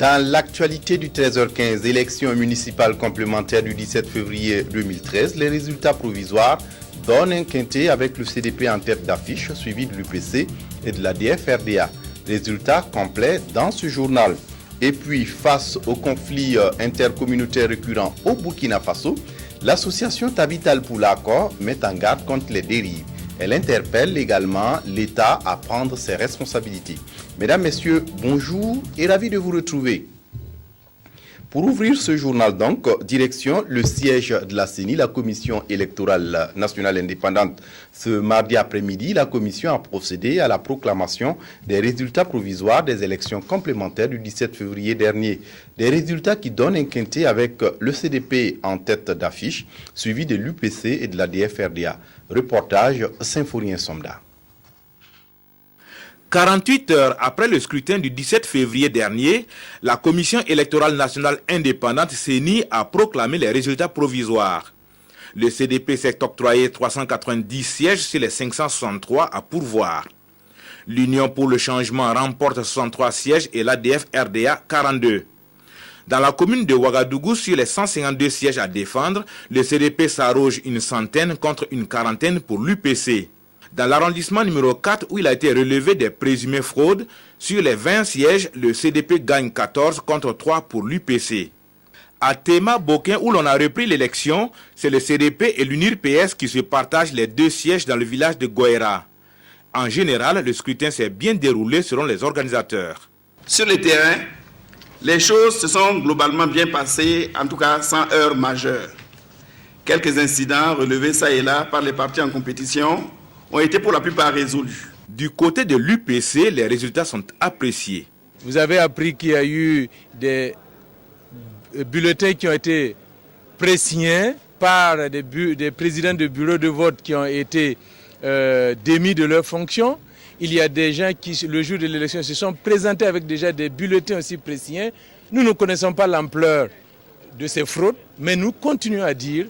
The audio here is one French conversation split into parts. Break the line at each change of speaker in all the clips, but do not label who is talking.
Dans l'actualité du 13h15, élection municipale complémentaire du 17 février 2013, les résultats provisoires donnent un quintet avec le CDP en tête d'affiche, suivi de l'UPC et de la DFRDA. Résultats complets dans ce journal. Et puis, face au conflit intercommunautaire récurrent au Burkina Faso, l'association Tabital pour l'accord met en garde contre les dérives. Elle interpelle également l'État à prendre ses responsabilités. Mesdames, Messieurs, bonjour et ravi de vous retrouver. Pour ouvrir ce journal donc, direction le siège de la CENI, la Commission électorale nationale indépendante. Ce mardi après-midi, la Commission a procédé à la proclamation des résultats provisoires des élections complémentaires du 17 février dernier. Des résultats qui donnent un quintet avec le CDP en tête d'affiche, suivi de l'UPC et de la DFRDA. Reportage Symphorien Somda.
48 heures après le scrutin du 17 février dernier, la Commission électorale nationale indépendante CENI a proclamé les résultats provisoires. Le CDP s'est octroyé 390 sièges sur les 563 à pourvoir. L'Union pour le changement remporte 63 sièges et l'ADF-RDA 42. Dans la commune de Ouagadougou, sur les 152 sièges à défendre, le CDP s'arroge une centaine contre une quarantaine pour l'UPC. Dans l'arrondissement numéro 4, où il a été relevé des présumées fraudes, sur les 20 sièges, le CDP gagne 14 contre 3 pour l'UPC. À Tema-Bokin, où l'on a repris l'élection, c'est le CDP et l'UNIR-PS qui se partagent les 2 sièges dans le village de Goïra. En général, le scrutin s'est bien déroulé selon les organisateurs.
Sur le terrain, les choses se sont globalement bien passées, en tout cas sans heurts majeurs. Quelques incidents relevés ça et là par les partis en compétition ont été pour la plupart résolus.
Du côté de l'UPC, les résultats sont appréciés.
Vous avez appris qu'il y a eu des bulletins qui ont été pré-signés par des présidents de bureaux de vote qui ont été démis de leurs fonctions. Il y a des gens qui, le jour de l'élection, se sont présentés avec déjà des bulletins aussi pré-signés. Nous ne connaissons pas l'ampleur de ces fraudes, mais nous continuons à dire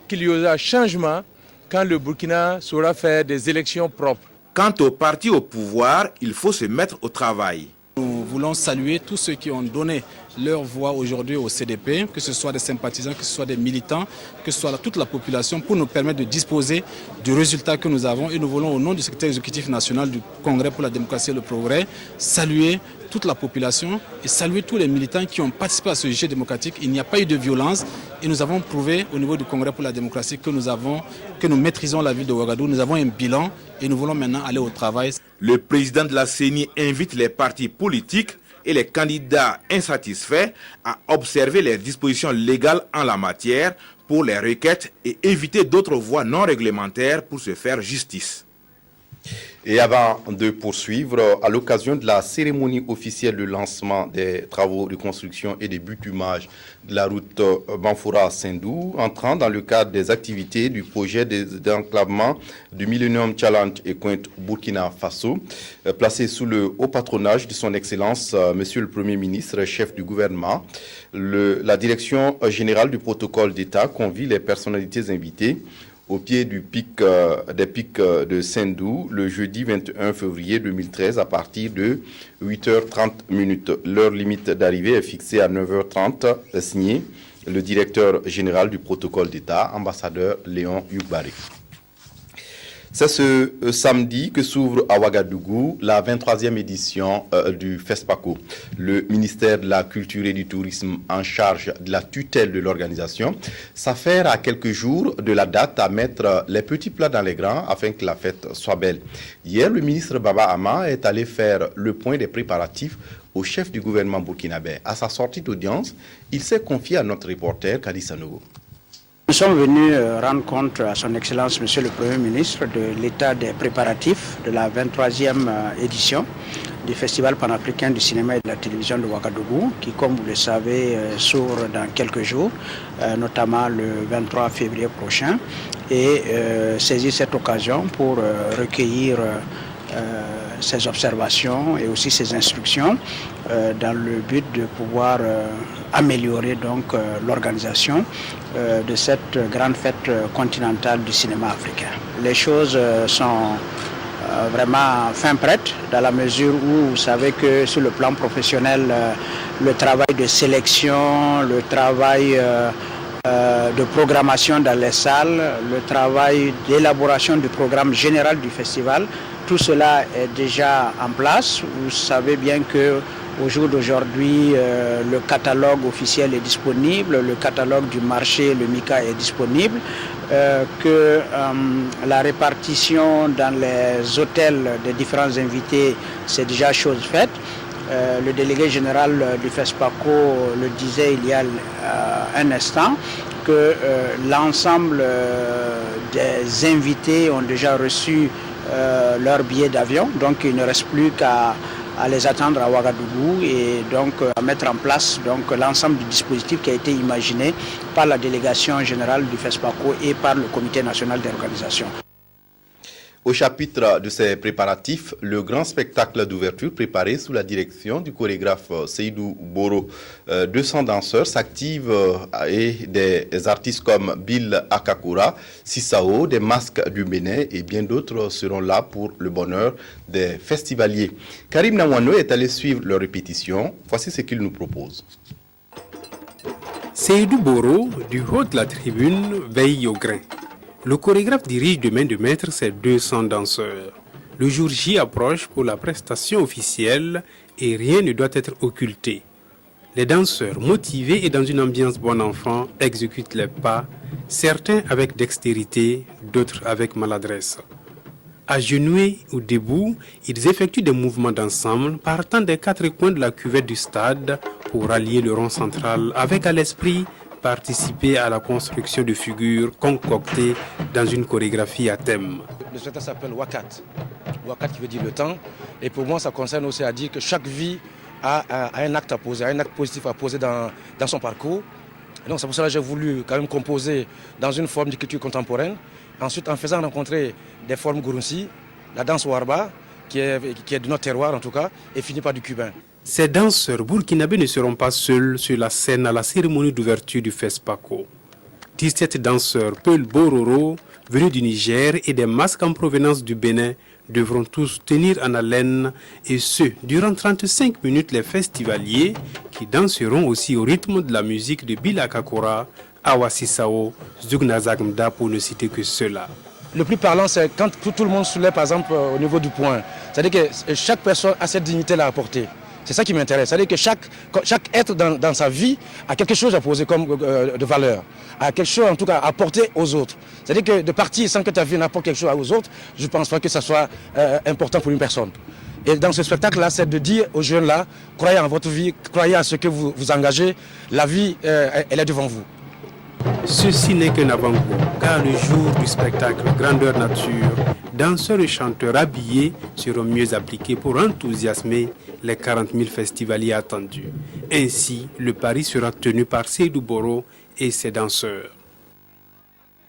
qu'il y aura changement quand le Burkina saura faire des élections propres.
Quant aux partis au pouvoir, il faut se mettre au travail.
Nous voulons saluer tous ceux qui ont donné leur voix aujourd'hui au CDP, que ce soit des sympathisants, que ce soit des militants, que ce soit toute la population, pour nous permettre de disposer du résultat que nous avons. Et nous voulons, au nom du secrétaire exécutif national du Congrès pour la démocratie et le progrès, saluer toute la population et saluer tous les militants qui ont participé à ce jeu démocratique. Il n'y a pas eu de violence et nous avons prouvé au niveau du Congrès pour la démocratie que nous maîtrisons la ville de Ouagadougou. Nous avons un bilan et nous voulons maintenant aller au travail.
Le président de la CENI invite les partis politiques et les candidats insatisfaits à observer les dispositions légales en la matière pour les requêtes et éviter d'autres voies non réglementaires pour se faire justice.
Et avant de poursuivre, à l'occasion de la cérémonie officielle de lancement des travaux de construction et de bitumage de la route Banfoura-Sendou, entrant dans le cadre des activités du projet d'enclavement du Millennium Challenge et Pointe Burkina Faso, placé sous le haut patronage de son Excellence, Monsieur le Premier ministre, chef du gouvernement, la Direction générale du protocole d'État convie les personnalités invitées au pied des pics de Sendou le jeudi 21 février 2013 à partir de 8h30. L'heure limite d'arrivée est fixée à 9h30, signé le directeur général du protocole d'État, ambassadeur Léon Youbari. C'est ce samedi que s'ouvre à Ouagadougou la 23e édition du FESPACO. Le ministère de la Culture et du Tourisme en charge de la tutelle de l'organisation s'affaire à quelques jours de la date à mettre les petits plats dans les grands afin que la fête soit belle. Hier, le ministre Baba Ama est allé faire le point des préparatifs au chef du gouvernement burkinabé. À sa sortie d'audience, il s'est confié à notre reporter Kadi Sanogo.
Nous sommes venus rendre compte à son Excellence, Monsieur le Premier ministre, de l'état des préparatifs de la 23e édition du Festival panafricain du cinéma et de la télévision de Ouagadougou, qui, comme vous le savez, s'ouvre dans quelques jours, notamment le 23 février prochain, et saisir cette occasion pour recueillir ses observations et aussi ses instructions dans le but de pouvoir améliorer donc l'organisation de cette grande fête continentale du cinéma africain. Les choses sont vraiment fin prête, dans la mesure où vous savez que sur le plan professionnel, le travail de sélection, le travail de programmation dans les salles, le travail d'élaboration du programme général du festival, tout cela est déjà en place. Vous savez bien que au jour d'aujourd'hui, le catalogue officiel est disponible, le catalogue du marché, le MICA, est disponible, que la répartition dans les hôtels des différents invités, c'est déjà chose faite. Le délégué général du FESPACO le disait il y a un instant, que l'ensemble des invités ont déjà reçu leur billet d'avion, donc il ne reste plus qu'à les attendre à Ouagadougou et donc à mettre en place l'ensemble du dispositif qui a été imaginé par la délégation générale du FESPACO et par le comité national d'organisation.
Au chapitre de ces préparatifs, le grand spectacle d'ouverture préparé sous la direction du chorégraphe Seydou Boro. 200 danseurs s'activent et des artistes comme Bill Akakura, Sissao, des Masques du Bénin et bien d'autres seront là pour le bonheur des festivaliers. Karim Nawano est allé suivre leur répétition. Voici ce qu'il nous propose.
Seydou Boro, du haut de la tribune, veille au grain. Le chorégraphe dirige de main de maître ses 200 danseurs. Le jour J approche pour la prestation officielle et rien ne doit être occulté. Les danseurs, motivés et dans une ambiance bon enfant, exécutent les pas, certains avec dextérité, d'autres avec maladresse. Agenouillés ou debout, ils effectuent des mouvements d'ensemble partant des 4 coins de la cuvette du stade pour rallier le rond central avec à l'esprit participer à la construction de figures concoctées dans une chorégraphie à thème.
Le spectacle s'appelle Wakat. Wakat qui veut dire le temps. Et pour moi, ça concerne aussi à dire que chaque vie a un acte à poser, un acte positif à poser dans son parcours. Et donc c'est pour cela que j'ai voulu quand même composer dans une forme de culture contemporaine. Ensuite, en faisant rencontrer des formes gourunsi, la danse warba, qui est de notre terroir en tout cas, et finit par du cubain.
Ces danseurs burkinabés ne seront pas seuls sur la scène à la cérémonie d'ouverture du FESPACO. 17 danseurs Peul Bororo, venus du Niger, et des masques en provenance du Bénin devront tous tenir en haleine, et ce, durant 35 minutes, les festivaliers qui danseront aussi au rythme de la musique de Bila Kakora, Awa Sissao, Zugnazagmda, pour ne citer que cela.
Le plus parlant, c'est quand tout le monde soulève, par exemple, au niveau du point. C'est-à-dire que chaque personne a cette dignité-là à porter. C'est ça qui m'intéresse. C'est-à-dire que chaque être dans sa vie a quelque chose à poser comme de valeur, a quelque chose en tout cas à apporter aux autres. C'est-à-dire que de partir sans que ta vie n'apporte quelque chose aux autres, je ne pense pas que ça soit important pour une personne. Et dans ce spectacle-là, c'est de dire aux jeunes-là, croyez en votre vie, croyez à ce que vous engagez, la vie, elle est devant vous.
Ceci n'est qu'un avant-goût, car le jour du spectacle Grandeur Nature, danseurs et chanteurs habillés seront mieux appliqués pour enthousiasmer les 40 000 festivaliers attendus. Ainsi, le pari sera tenu par Seydou Boro et ses danseurs.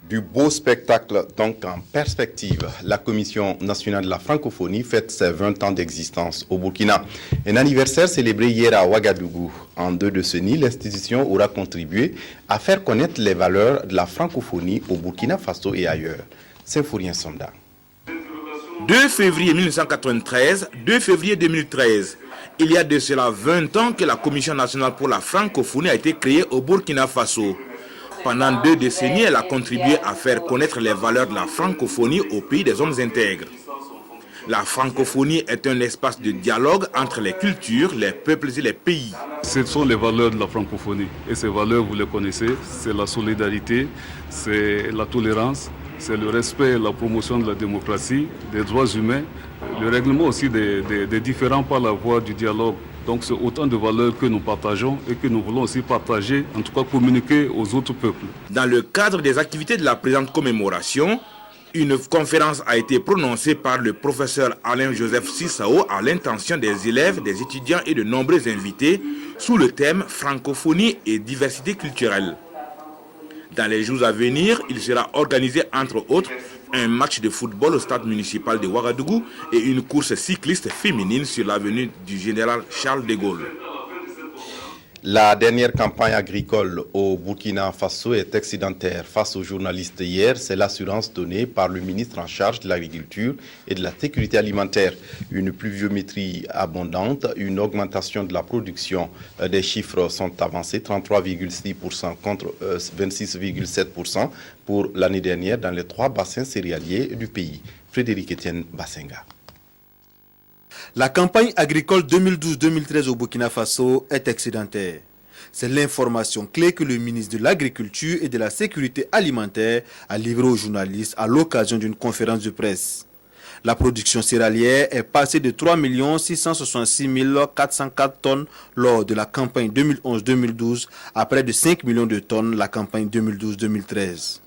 Du beau spectacle donc en perspective. La Commission nationale de la francophonie fête ses 20 ans d'existence au Burkina. Un anniversaire célébré hier à Ouagadougou. En 2 décennies, l'institution aura contribué à faire connaître les valeurs de la francophonie au Burkina Faso et ailleurs. Symphorien Sonda.
2 février 1993, 2 février 2013. Il y a de cela 20 ans que la Commission nationale pour la francophonie a été créée au Burkina Faso. Pendant 2 décennies, elle a contribué à faire connaître les valeurs de la francophonie au pays des hommes intègres. La francophonie est un espace de dialogue entre les cultures, les peuples et les pays.
Ce sont les valeurs de la francophonie. Et ces valeurs, vous les connaissez, c'est la solidarité, c'est la tolérance, c'est le respect et la promotion de la démocratie, des droits humains, le règlement aussi des différends par la voie du dialogue. Donc c'est autant de valeurs que nous partageons et que nous voulons aussi partager, en tout cas communiquer aux autres peuples.
Dans le cadre des activités de la présente commémoration, une conférence a été prononcée par le professeur Alain-Joseph Sissao à l'intention des élèves, des étudiants et de nombreux invités sous le thème francophonie et diversité culturelle. Dans les jours à venir, il sera organisé entre autres un match de football au stade municipal de Ouagadougou et une course cycliste féminine sur l'avenue du général Charles de Gaulle.
La dernière campagne agricole au Burkina Faso est excédentaire. Face aux journalistes hier, c'est l'assurance donnée par le ministre en charge de l'agriculture et de la sécurité alimentaire. Une pluviométrie abondante, une augmentation de la production. Des chiffres sont avancés, 33,6% contre 26,7% pour l'année dernière dans les 3 bassins céréaliers du pays. Frédéric Etienne Bassenga.
La campagne agricole 2012-2013 au Burkina Faso est excédentaire. C'est l'information clé que le ministre de l'Agriculture et de la Sécurité alimentaire a livrée aux journalistes à l'occasion d'une conférence de presse. La production céréalière est passée de 3 666 404 tonnes lors de la campagne 2011-2012 à près de 5 millions de tonnes la campagne 2012-2013.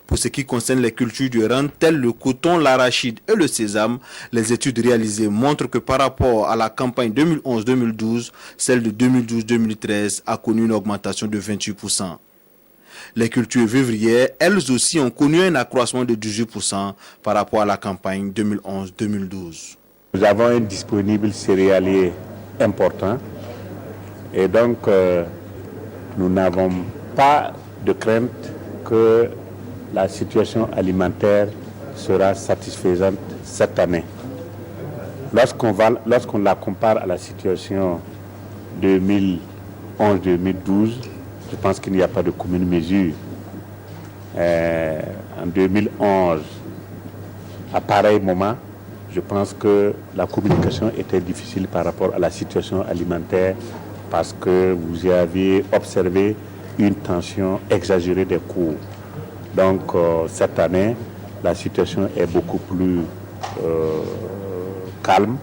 Pour ce qui concerne les cultures de rente telles le coton, l'arachide et le sésame, les études réalisées montrent que par rapport à la campagne 2011-2012, celle de 2012-2013 a connu une augmentation de 28%. Les cultures vivrières, elles aussi, ont connu un accroissement de 18% par rapport à la campagne 2011-2012.
Nous avons un disponible céréalier important et donc nous n'avons pas de crainte que la situation alimentaire sera satisfaisante cette année. Lorsqu'on la compare à la situation 2011-2012, je pense qu'il n'y a pas de commune mesure. En 2011, à pareil moment, je pense que la communication était difficile par rapport à la situation alimentaire parce que vous aviez observé une tension exagérée des cours. Donc cette année, la situation est beaucoup plus calme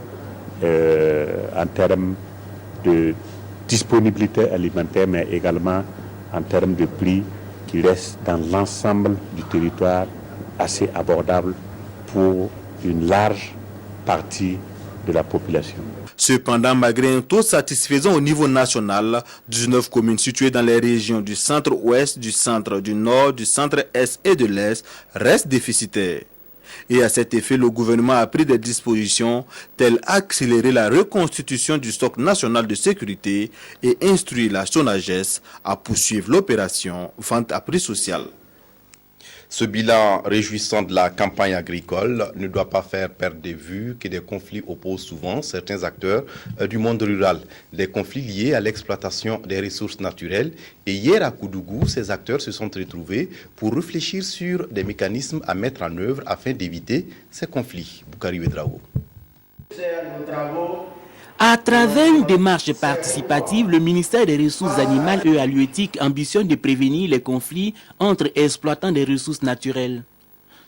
en termes de disponibilité alimentaire, mais également en termes de prix qui restent dans l'ensemble du territoire assez abordable pour une large partie de la population.
Cependant, malgré un taux satisfaisant au niveau national, 19 communes situées dans les régions du centre-ouest, du centre, du nord, du centre-est et de l'est restent déficitaires. Et à cet effet, le gouvernement a pris des dispositions telles accélérer la reconstitution du stock national de sécurité et instruire la SONAGES à poursuivre l'opération vente à prix social.
Ce bilan réjouissant de la campagne agricole ne doit pas faire perdre de vue que des conflits opposent souvent certains acteurs du monde rural. Des conflits liés à l'exploitation des ressources naturelles. Et hier à Koudougou, ces acteurs se sont retrouvés pour réfléchir sur des mécanismes à mettre en œuvre afin d'éviter ces conflits. Boukari Ouedraogo.
À travers une démarche participative, le ministère des Ressources animales et halieutiques ambitionne de prévenir les conflits entre exploitants des ressources naturelles.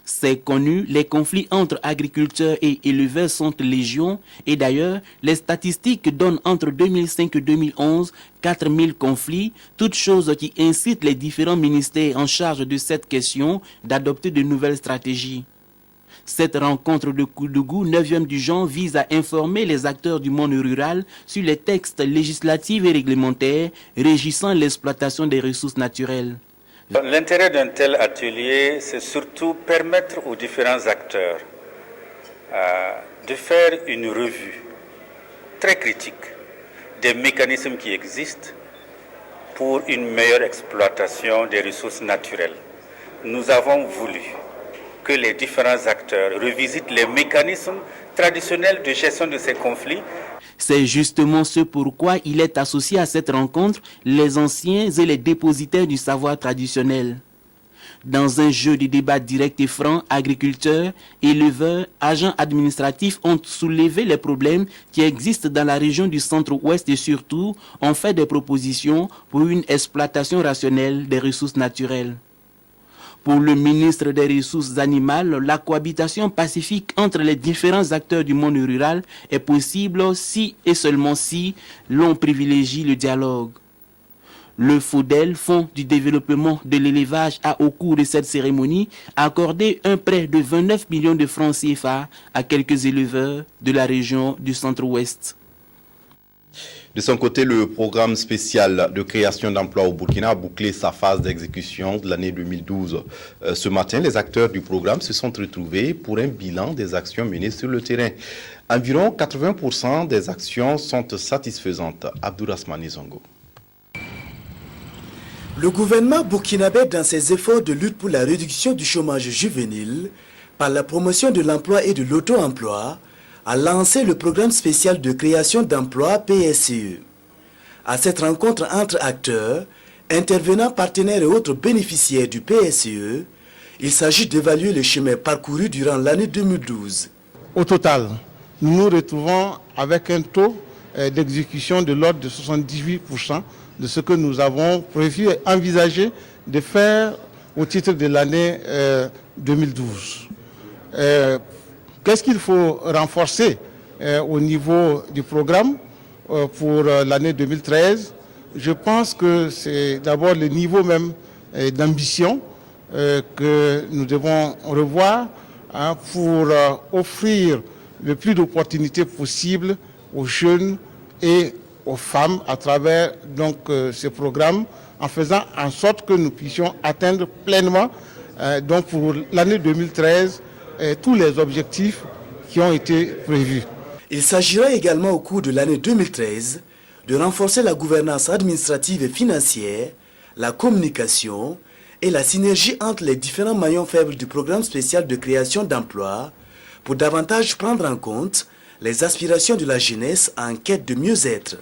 C'est connu, les conflits entre agriculteurs et éleveurs sont légion et d'ailleurs, les statistiques donnent entre 2005 et 2011 4000 conflits, toutes choses qui incitent les différents ministères en charge de cette question d'adopter de nouvelles stratégies. Cette rencontre de Koudougou, 9e du genre, vise à informer les acteurs du monde rural sur les textes législatifs et réglementaires régissant l'exploitation des ressources naturelles.
L'intérêt d'un tel atelier, c'est surtout permettre aux différents acteurs de faire une revue très critique des mécanismes qui existent pour une meilleure exploitation des ressources naturelles. Nous avons voulu que les différents acteurs revisitent les mécanismes traditionnels de gestion de ces conflits.
C'est justement ce pourquoi il est associé à cette rencontre les anciens et les dépositaires du savoir traditionnel. Dans un jeu de débat direct et franc, agriculteurs, éleveurs, agents administratifs ont soulevé les problèmes qui existent dans la région du centre-ouest et surtout ont fait des propositions pour une exploitation rationnelle des ressources naturelles. Pour le ministre des Ressources animales, la cohabitation pacifique entre les différents acteurs du monde rural est possible si et seulement si l'on privilégie le dialogue. Le FODEL, Fonds du développement de l'élevage, a au cours de cette cérémonie accordé un prêt de 29 millions de francs CFA à quelques éleveurs de la région du centre-ouest.
De son côté, le programme spécial de création d'emplois au Burkina a bouclé sa phase d'exécution de l'année 2012. Ce matin, les acteurs du programme se sont retrouvés pour un bilan des actions menées sur le terrain. Environ 80% des actions sont satisfaisantes. Abdourahmane Zongo.
Le gouvernement burkinabé, dans ses efforts de lutte pour la réduction du chômage juvénile, par la promotion de l'emploi et de l'auto-emploi, a lancé le programme spécial de création d'emplois PSE. À cette rencontre entre acteurs, intervenants, partenaires et autres bénéficiaires du PSE, il s'agit d'évaluer le chemin parcouru durant l'année 2012.
Au total, nous nous retrouvons avec un taux d'exécution de l'ordre de 78% de ce que nous avons prévu et envisagé de faire au titre de l'année 2012. Qu'est-ce qu'il faut renforcer au niveau du programme pour l'année 2013? Je pense que c'est d'abord le niveau même d'ambition que nous devons revoir pour offrir le plus d'opportunités possibles aux jeunes et aux femmes à travers donc ce programme, en faisant en sorte que nous puissions atteindre pleinement donc pour l'année 2013 tous les objectifs qui ont été prévus.
Il s'agira également au cours de l'année 2013 de renforcer la gouvernance administrative et financière, la communication et la synergie entre les différents maillons faibles du programme spécial de création d'emplois pour davantage prendre en compte les aspirations de la jeunesse en quête de mieux-être.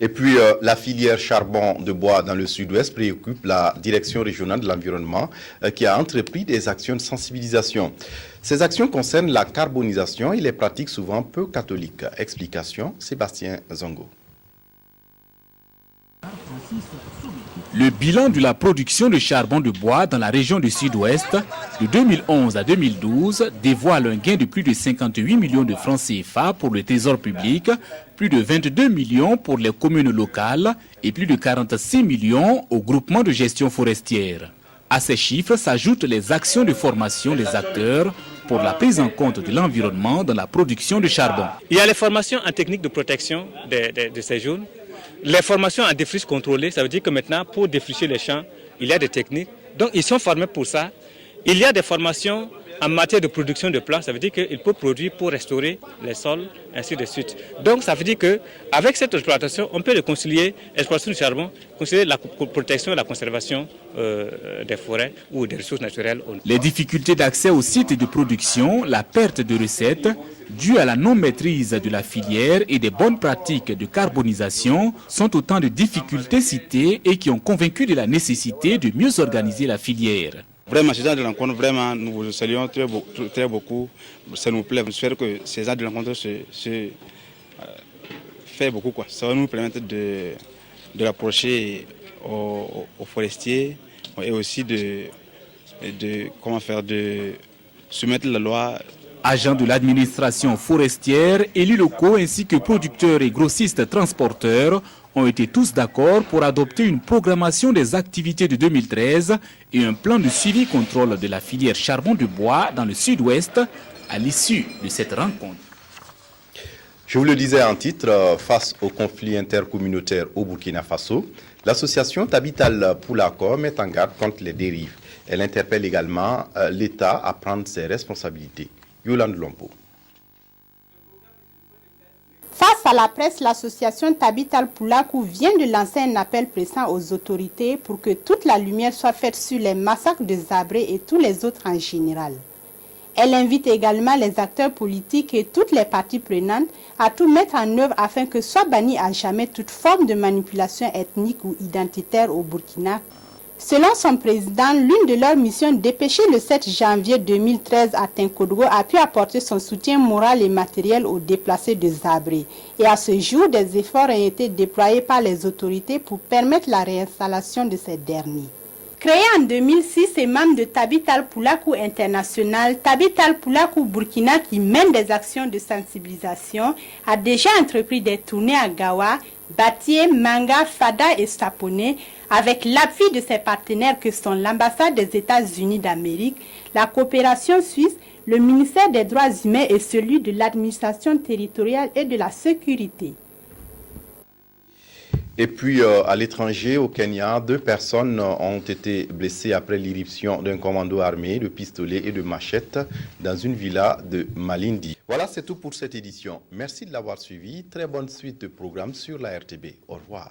Et puis, la filière charbon de bois dans le sud-ouest préoccupe la direction régionale de l'environnement qui a entrepris des actions de sensibilisation. Ces actions concernent la carbonisation et les pratiques souvent peu catholiques. Explication, Sébastien Zongo.
Le bilan de la production de charbon de bois dans la région du Sud-Ouest de 2011 à 2012 dévoile un gain de plus de 58 millions de francs CFA pour le trésor public, plus de 22 millions pour les communes locales et plus de 46 millions au groupement de gestion forestière. À ces chiffres s'ajoutent les actions de formation des acteurs pour la prise en compte de l'environnement dans la production de charbon.
Il y a les formations en technique de protection de ces jaunes. Les formations en défriche contrôlée, ça veut dire que maintenant, pour défricher les champs, il y a des techniques. Donc, ils sont formés pour ça. Il y a des formations en matière de production de plants, ça veut dire qu'il peut produire pour restaurer les sols, ainsi de suite. Donc, ça veut dire qu'avec cette exploitation, on peut concilier l'exploitation du charbon, concilier la protection et la conservation des forêts ou des ressources naturelles.
Les difficultés d'accès aux sites de production, la perte de recettes, dues à la non-maîtrise de la filière et des bonnes pratiques de carbonisation sont autant de difficultés citées et qui ont convaincu de la nécessité de mieux organiser la filière.
Vraiment, ces gens de rencontre, vraiment, nous vous saluons très beaucoup. Ça nous plaît. J'espère que ces gens de rencontre se fait beaucoup. Ça va nous permettre de rapprocher aux forestiers et aussi de soumettre la loi.
Agents de l'administration forestière, élus locaux ainsi que producteurs et grossistes transporteurs ont été tous d'accord pour adopter une programmation des activités de 2013 et un plan de suivi-contrôle de la filière charbon de bois dans le sud-ouest à l'issue de cette rencontre.
Je vous le disais en titre, face au conflit intercommunautaire au Burkina Faso, l'association Tabital Poulako met en garde contre les dérives. Elle interpelle également l'État à prendre ses responsabilités. Yolande Lompo.
Face à la presse, l'association Tabital Poulakou vient de lancer un appel pressant aux autorités pour que toute la lumière soit faite sur les massacres de Zabré et tous les autres en général. Elle invite également les acteurs politiques et toutes les parties prenantes à tout mettre en œuvre afin que soit bannie à jamais toute forme de manipulation ethnique ou identitaire au Burkina. Selon son président, l'une de leurs missions dépêchée le 7 janvier 2013 à Tinkodogo a pu apporter son soutien moral et matériel aux déplacés de Zabré. Et à ce jour, des efforts ont été déployés par les autorités pour permettre la réinstallation de ces derniers. Créé en 2006 et membre de Tabital Poulakou International, Tabital Poulakou Burkina, qui mène des actions de sensibilisation, a déjà entrepris des tournées à Gawa, Batié, Manga, Fada et Sapone, avec l'appui de ses partenaires que sont l'ambassade des États-Unis d'Amérique, la coopération suisse, le ministère des Droits humains et celui de l'administration territoriale et de la sécurité.
Et puis, à l'étranger, au Kenya, 2 personnes ont été blessées après l'irruption d'un commando armé de pistolets et de machettes dans une villa de Malindi. Voilà, c'est tout pour cette édition. Merci de l'avoir suivi. Très bonne suite de programmes sur la RTB. Au revoir.